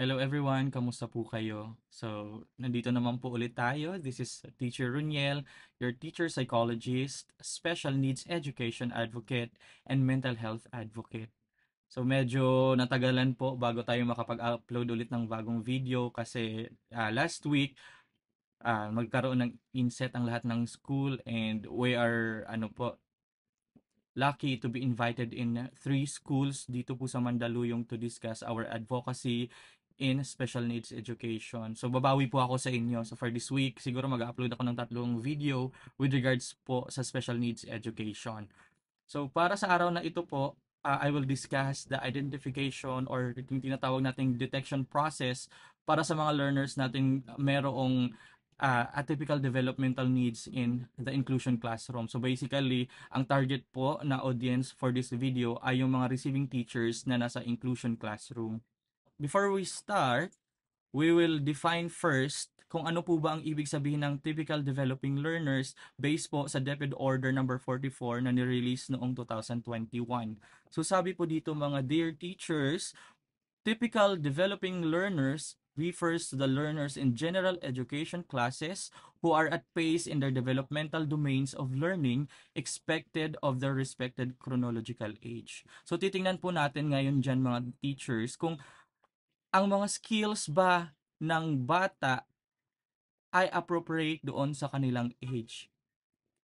Hello everyone, kamusta po kayo? So, nandito naman po ulit tayo. This is Teacher Runiel, your teacher psychologist, special needs education advocate, and mental health advocate. So, medyo natagalan po bago tayo makapag-upload ulit ng bagong video kasi last week magkaroon ng inset ang lahat ng school and we are lucky to be invited in three schools dito po sa Mandaluyong to discuss our advocacy in special needs education. So, babawi po ako sa inyo. So, for this week, siguro mag-upload ako ng tatlong video with regards po sa special needs education. So, para sa araw na ito po, I will discuss the identification or yung tinatawag nating detection process para sa mga learners natin merong atypical developmental needs in the inclusion classroom. So basically, ang target po na audience for this video ay yung mga receiving teachers na nasa inclusion classroom. Before we start, we will define first kung ano po ba ang ibig sabihin ng typical developing learners based po sa DepEd Order number 44 na nirelease noong 2021. So sabi po dito mga dear teachers, typical developing learners refers to the learners in general education classes who are at pace in their developmental domains of learning expected of their respected chronological age. So titingnan po natin ngayon dyan mga teachers kung ang mga skills ba ng bata ay appropriate doon sa kanilang age.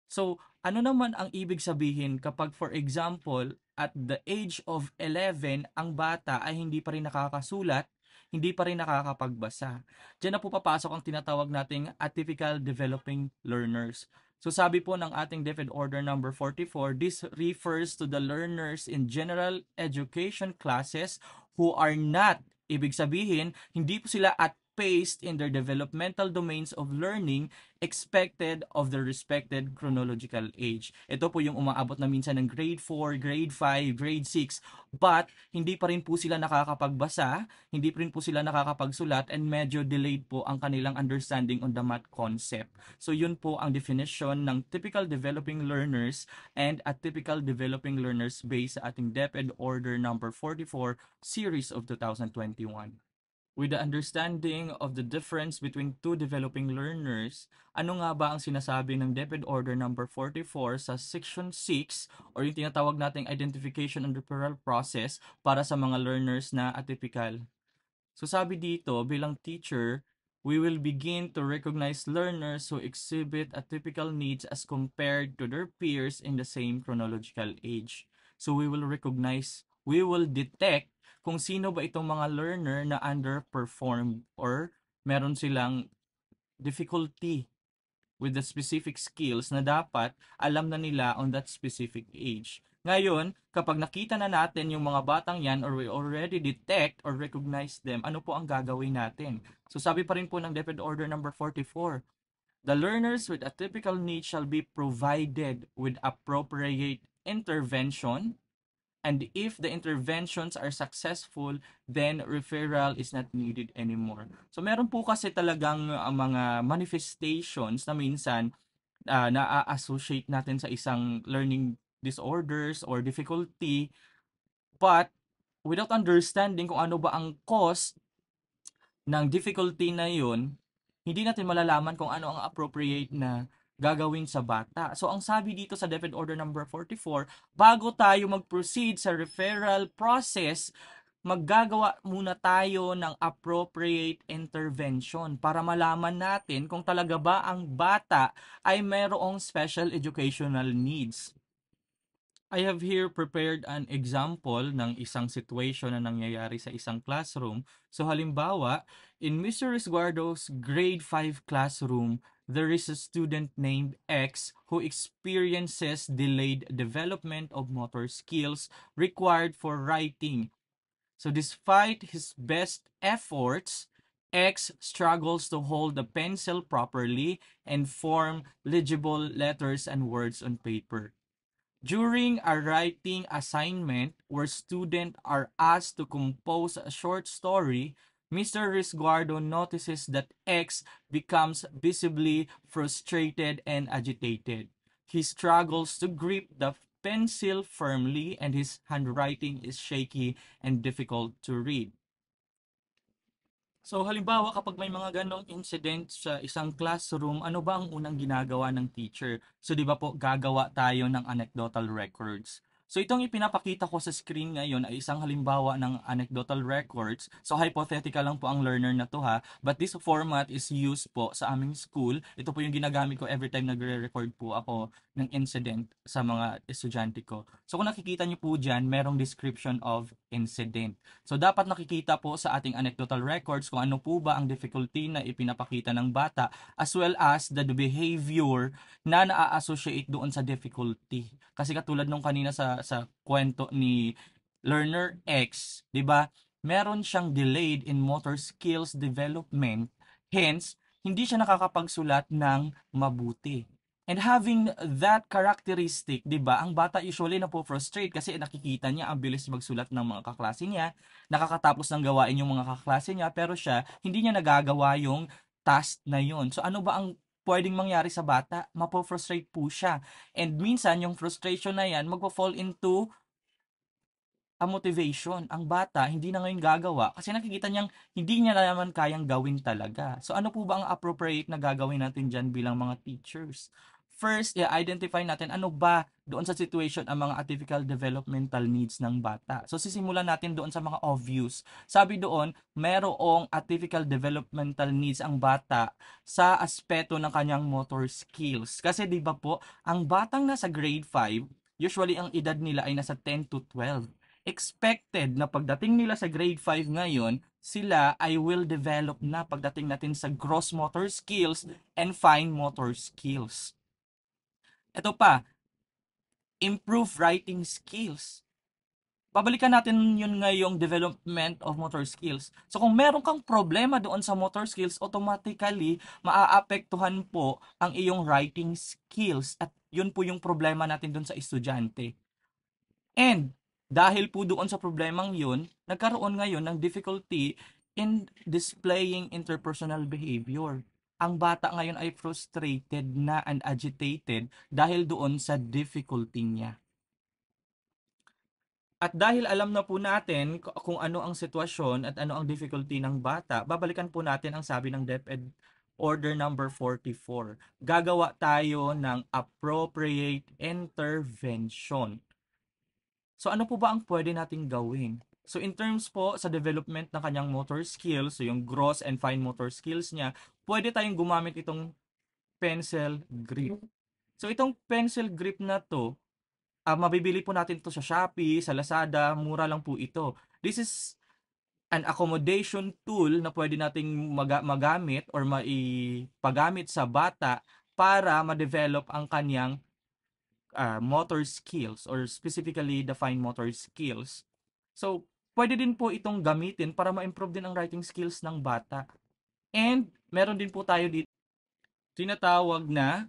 So, ano naman ang ibig sabihin kapag for example, at the age of 11, ang bata ay hindi pa rin nakakasulat, hindi pa rin nakakapagbasa. Diyan na po papasok ang tinatawag nating atypical developing learners. So sabi po ng ating DepEd Order number 44, this refers to the learners in general education classes who are not, ibig sabihin, hindi po sila at paced in their developmental domains of learning expected of the respected chronological age. Ito po yung umaabot na minsan ng grade 4, grade 5, grade 6, but hindi pa rin po sila nakakapagbasa, hindi pa rin po sila nakakapagsulat, and medyo delayed po ang kanilang understanding on the math concept. So yun po ang definition ng typical developing learners and atypical developing learners based sa ating DepEd Order number 44 series of 2021. With the understanding of the difference between two developing learners, ano nga ba ang sinasabi ng DepEd Order number 44 sa Section 6 or yung tinatawag nating identification and referral process para sa mga learners na atypical? So sabi dito, bilang teacher, we will begin to recognize learners who exhibit atypical needs as compared to their peers in the same chronological age. So we will detect kung sino ba itong mga learner na underperformed or meron silang difficulty with the specific skills na dapat alam na nila on that specific age. Ngayon, kapag nakita na natin yung mga batang yan or we already detect or recognize them, ano po ang gagawin natin? So sabi pa rin po ng DepEd Order number 44, the learners with atypical needs shall be provided with appropriate intervention, and if the interventions are successful, then referral is not needed anymore. So meron po kasi talagang mga manifestations na minsan na-associate natin sa isang learning disorders or difficulty, but without understanding kung ano ba ang cause ng difficulty na yun, hindi natin malalaman kung ano ang appropriate na gagawin sa bata. So, ang sabi dito sa DepEd Order number 44, bago tayo mag-proceed sa referral process, maggagawa muna tayo ng appropriate intervention para malaman natin kung talaga ba ang bata ay mayroong special educational needs. I have here prepared an example ng isang situation na nangyayari sa isang classroom. So halimbawa, in Mr. Resguardo's grade 5 classroom, there is a student named X who experiences delayed development of motor skills required for writing. So despite his best efforts, X struggles to hold the pencil properly and form legible letters and words on paper. During a writing assignment where students are asked to compose a short story, Mr. Risguardo notices that X becomes visibly frustrated and agitated. He struggles to grip the pencil firmly and his handwriting is shaky and difficult to read. So halimbawa kapag may mga ganong incident sa isang classroom, ano ba ang unang ginagawa ng teacher? So 'di ba po gagawa tayo ng anecdotal records. So itong ipinapakita ko sa screen ngayon ay isang halimbawa ng anecdotal records. So hypothetical lang po ang learner na to ha, but this format is used po sa aming school. Ito po yung ginagamit ko every time nagre-record po ako ng incident sa mga estudyante ko. So kung nakikita niyo po diyan, merong description of incident. So dapat nakikita po sa ating anecdotal records kung ano po ba ang difficulty na ipinapakita ng bata as well as the behavior na naa-associate doon sa difficulty. Kasi katulad nung kanina sa kwento ni Learner X, 'di ba? Meron siyang delayed in motor skills development, hence hindi siya nakakapagsulat ng mabuti. And having that characteristic, 'di ba? Ang bata usually na po frustrate kasi nakikita niya ang bilis magsulat ng mga kaklase niya, nakakatapos ng gawain yung mga kaklase niya, pero siya hindi niya nagagawa yung task na yun. So ano ba ang pwedeng mangyari sa bata? Mapo-frustrate po siya. And minsan yung frustration na yan magpo-fall into a motivation. Ang bata hindi na ngayon gagawa kasi nakikita niyang hindi niya naman kayang gawin talaga. So ano po ba ang appropriate na gagawin natin diyan bilang mga teachers? First, i-identify natin ano ba doon sa situation ang mga atypical developmental needs ng bata. So sisimulan natin doon sa mga obvious. Sabi doon, merong atypical developmental needs ang bata sa aspeto ng kanyang motor skills. Kasi 'di ba po, ang batang nasa grade 5, usually ang edad nila ay nasa 10 to 12. Expected na pagdating nila sa grade 5 ngayon, sila ay will develop na pagdating natin sa gross motor skills and fine motor skills. Ito pa, improve writing skills. Babalikan natin yun ngayong development of motor skills. So kung meron kang problema doon sa motor skills, automatically maaapektuhan po ang iyong writing skills at yun po yung problema natin doon sa estudyante. And dahil po doon sa problemang yun, nagkaroon ngayon ng difficulty in displaying interpersonal behavior. Ang bata ngayon ay frustrated na and agitated dahil doon sa difficulty niya. At dahil alam na po natin kung ano ang sitwasyon at ano ang difficulty ng bata, babalikan po natin ang sabi ng DepEd Order number 44. Gagawa tayo ng appropriate intervention. So ano po ba ang pwede nating gawin? So in terms po sa development ng kanyang motor skills, so yung gross and fine motor skills niya, pwede tayong gumamit itong pencil grip. So itong pencil grip na to, mabibili po natin to sa Shopee, sa Lazada, mura lang po ito. This is an accommodation tool na pwede nating magamit or maipagamit sa bata para ma-develop ang kanyang motor skills or specifically the fine motor skills. So, pwede din po itong gamitin para ma-improve din ang writing skills ng bata. And meron din po tayo dito tinatawag na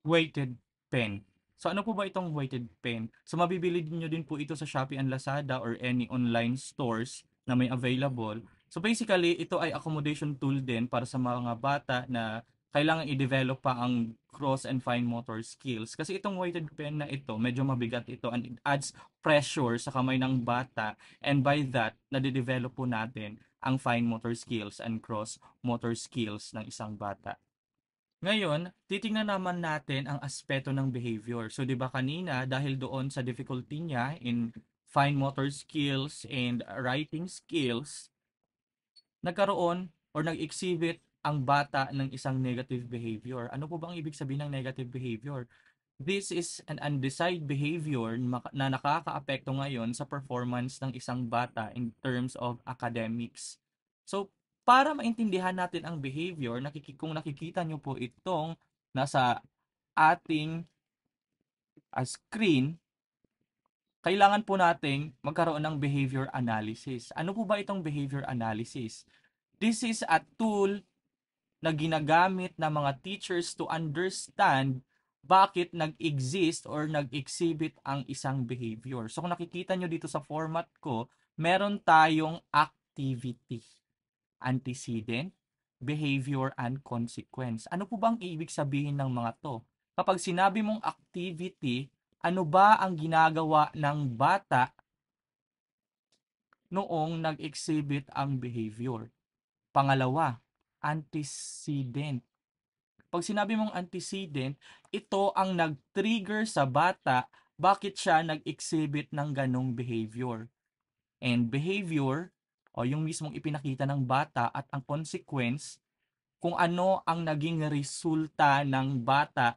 weighted pen. So ano po ba itong weighted pen? So mabibili niyo din po ito sa Shopee and Lazada or any online stores na may available. So basically, ito ay accommodation tool din para sa mga bata na kailangan i-develop pa ang gross and fine motor skills. Kasi itong weighted pen na ito, medyo mabigat ito and it adds pressure sa kamay ng bata and by that, nade-develop po natin ang fine motor skills and gross motor skills ng isang bata. Ngayon, titingnan naman natin ang aspeto ng behavior. So, di ba kanina, dahil doon sa difficulty niya in fine motor skills and writing skills, nagkaroon or nag-exhibit ang bata ng isang negative behavior. Ano po bang ibig sabihin ng negative behavior? This is an undesired behavior na nakakaapekto ngayon sa performance ng isang bata in terms of academics. So, para maintindihan natin ang behavior, kung nakikita nyo po itong nasa ating screen, kailangan po nating magkaroon ng behavior analysis. Ano po ba itong behavior analysis? This is a tool na ginagamit ng mga teachers to understand bakit nag-exist or nag-exhibit ang isang behavior. So kung nakikita nyo dito sa format ko, meron tayong activity, antecedent, behavior, and consequence. Ano po bang ibig sabihin ng mga to? Kapag sinabi mong activity, ano ba ang ginagawa ng bata noong nag-exhibit ang behavior? Pangalawa, antecedent. Pag sinabi mong antecedent, ito ang nag-trigger sa bata bakit siya nag-exhibit ng ganong behavior. And behavior, o yung mismong ipinakita ng bata at ang consequence, kung ano ang naging resulta ng bata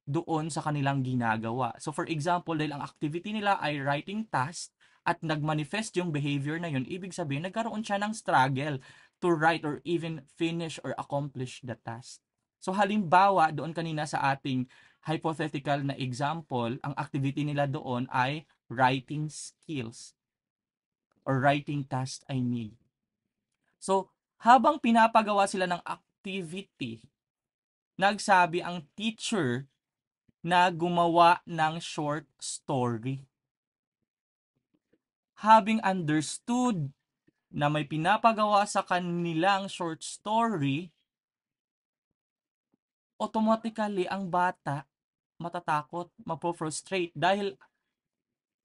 doon sa kanilang ginagawa. So for example, dahil ang activity nila ay writing task at nagmanifest yung behavior na yun, ibig sabihin nagkaroon siya ng struggle to write or even finish or accomplish the task. So halimbawa, doon kanina sa ating hypothetical na example, ang activity nila doon ay writing skills or writing task I mean. So habang pinapagawa sila ng activity, nagsabi ang teacher na gumawa ng short story. Having understood na may pinapagawa sa kanilang short story, automatically ang bata matatakot, mapofrustrate dahil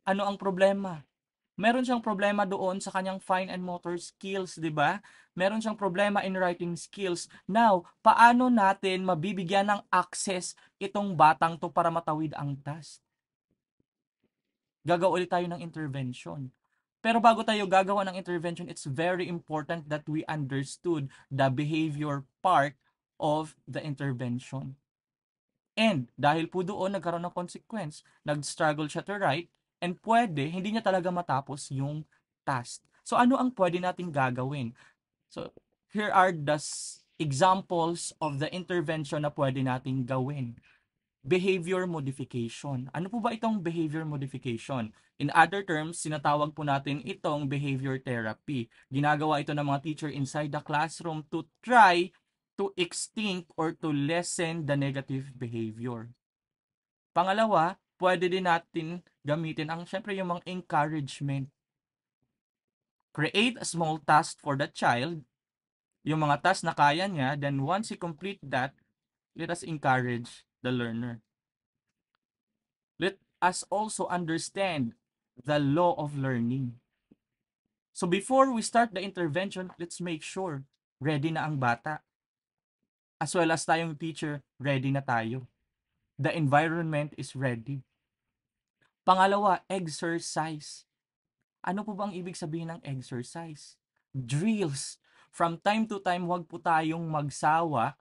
ano ang problema? Meron siyang problema doon sa kanyang fine and motor skills, di ba? Meron siyang problema in writing skills. Now, paano natin mabibigyan ng access itong batang to para matawid ang task? Gagawa ulit tayo ng intervention. Pero bago tayo gagawa ng intervention, it's very important that we understood the behavior part of the intervention. And dahil po doon nagkaroon ng consequence, nag-struggle siya to write, and pwede, hindi niya talaga matapos yung task. So ano ang pwede nating gagawin? So here are the examples of the intervention na pwede nating gawin. Behavior modification. Ano po ba itong behavior modification? In other terms, sinatawag po natin itong behavior therapy. Ginagawa ito ng mga teacher inside the classroom to try to extinct or to lessen the negative behavior. Pangalawa, pwede din natin gamitin ang syempre yung mga encouragement. Create a small task for the child, yung mga task na kaya niya, then once he complete that, let us encourage the learner. Let us also understand the law of learning. So before we start the intervention, let's make sure ready na ang bata. As well as tayong teacher, ready na tayo. The environment is ready. Pangalawa, exercise. Ano po bang ibig sabihin ng exercise? Drills. From time to time, huwag po tayong magsawa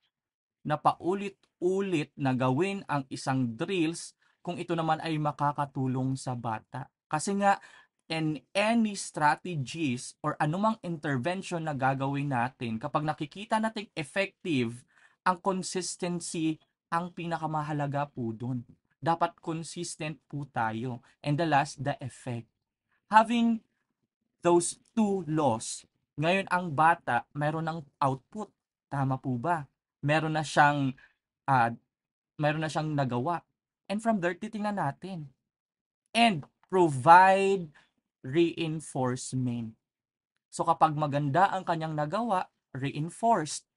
na paulit-ulit na gawin ang isang drills kung ito naman ay makakatulong sa bata. Kasi nga, in any strategies or anumang intervention na gagawin natin, kapag nakikita natin effective, ang consistency ang pinakamahalaga po dun. Dapat consistent po tayo. And the last, the effect. Having those two laws, ngayon ang bata mayroon ng output. Tama po ba? Meron na siyang uh, meron na siyang nagawa. And from there, titingnan natin. And provide reinforcement. So kapag maganda ang kanyang nagawa, reinforced.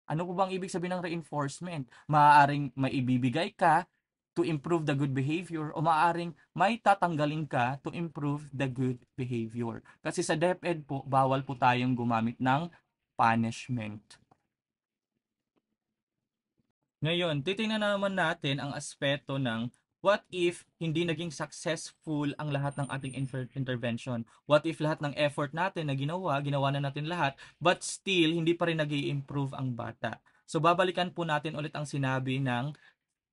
Ano po bang ibig sabihin ng reinforcement? Maaaring maibibigay ka to improve the good behavior o maaaring may tatanggalin ka to improve the good behavior. Kasi sa DepEd po, bawal po tayong gumamit ng punishment. Ngayon, titingnan naman natin ang aspeto ng what if hindi naging successful ang lahat ng ating intervention? What if lahat ng effort natin na ginawa na natin lahat, but still, hindi pa rin nag-i-improve ang bata? So, babalikan po natin ulit ang sinabi ng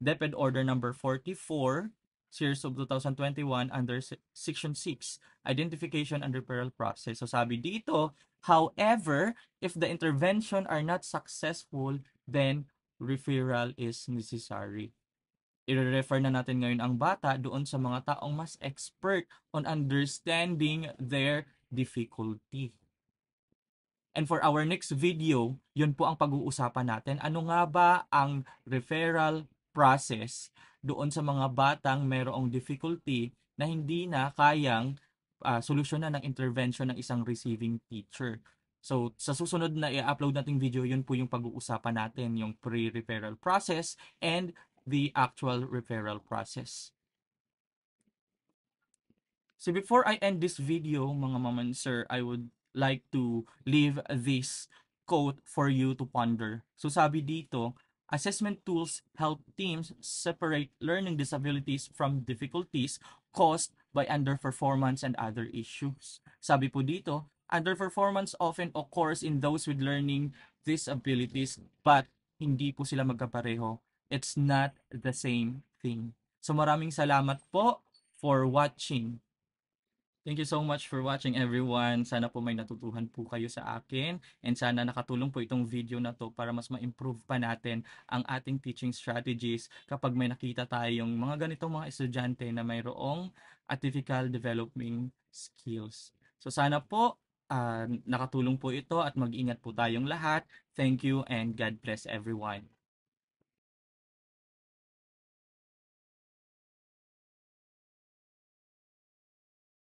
DepEd Order number 44, Series of 2021 under Section 6, Identification and Referral Process. So sabi dito, however, if the intervention are not successful, then referral is necessary. I-refer na natin ngayon ang bata doon sa mga taong mas expert on understanding their difficulty. And for our next video, yun po ang pag-uusapan natin. Ano nga ba ang referral process doon sa mga batang mayroong difficulty na hindi na kayang solusyonan ng intervention ng isang receiving teacher. So, sa susunod na i-upload nating video, yun po yung pag-uusapan natin, yung pre-referral process and the actual referral process. So before I end this video, mga mom and sir, I would like to leave this quote for you to ponder. So sabi dito, assessment tools help teams separate learning disabilities from difficulties caused by underperformance and other issues. Sabi po dito, underperformance often occurs in those with learning disabilities but hindi po sila magkapareho. It's not the same thing. So maraming salamat po for watching. Thank you so much for watching everyone. Sana po may natutuhan po kayo sa akin and sana nakatulong po itong video na to para mas ma-improve pa natin ang ating teaching strategies kapag may nakita tayong mga ganitong mga estudyante na mayroong atypical developing skills. So sana po nakatulong po ito at mag-ingat po tayong lahat. Thank you and God bless everyone.